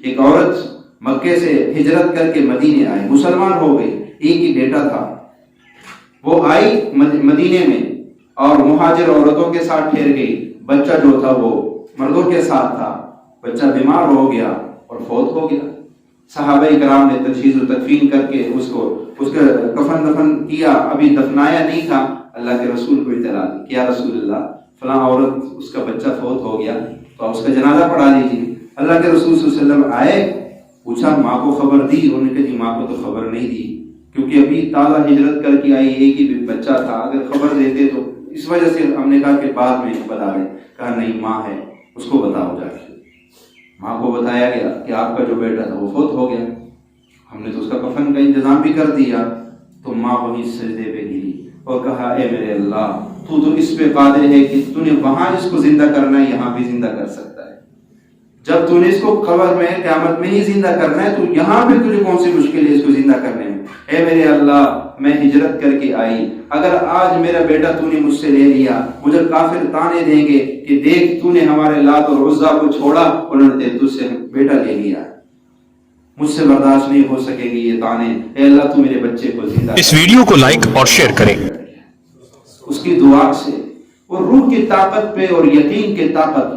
ایک عورت مکے سے ہجرت کر کے مدینے آئی، مسلمان ہو گئی، ایک ہی بیٹا تھا، وہ آئی مدینے میں اور مہاجر عورتوں کے ساتھ ٹھہر گئی، بچہ جو تھا وہ مردوں کے ساتھ تھا، بچہ بیمار ہو گیا اور فوت ہو گیا۔ صحابہ کرام نے تجہیز و تدفین کر کے اس کا کفن دفن کیا، ابھی دفنایا نہیں تھا، اللہ کے رسول کو اطلاع دی کہ یا رسول اللہ فلاں عورت اس کا بچہ فوت ہو گیا تو اس کا جنازہ پڑھا دیجیے۔ اللہ کے رسول صلی اللہ علیہ وسلم آئے، پوچھا ماں کو خبر دی؟ انہوں نے کہا جی ماں کو تو خبر نہیں دی، کیونکہ ابھی تازہ ہجرت کر کے آئی، ایک ہی بچہ تھا، اگر خبر دیتے تو اس وجہ سے ہم نے کہا کہ بعد میں بتا دیں۔ کہا نہیں ماں ہے، اس کو بتاؤ جا کے۔ ماں کو بتایا گیا کہ آپ کا جو بیٹا تھا وہ فوت ہو گیا، ہم نے تو اس کا کفن کا انتظام بھی کر دیا۔ تو ماں وہیں سجدے پہ گری اور کہا اے میرے اللہ، تو اس پہ قادر ہے کہ تو نے وہاں اس کو زندہ کرنا ہے، یہاں بھی زندہ کر سکتا ہے۔ جب تو نے اس کو قبر میں قیامت میں ہی زندہ کرنا ہے تو یہاں پہ تجھے کون سی مشکل ہے اس کو زندہ کرنے میں؟ اے میرے اللہ، میں ہجرت کر کے آئی، اگر آج میرا بیٹا تو نے مجھ سے لے لیا، مجھے کافر تانے دیں گے کہ دیکھ تو نے ہمارے لات اور عزا کو چھوڑا اور انہوں نے تجھ سے بیٹا لے لیا، مجھ سے برداشت نہیں ہو سکے گی یہ تانے، اے اللہ تو میرے بچے کو زندہ کر۔ اس ویڈیو کو لائک اور شیئر کریں۔ اس کی دعا سے اور روح کی طاقت پہ اور یقین کی طاقت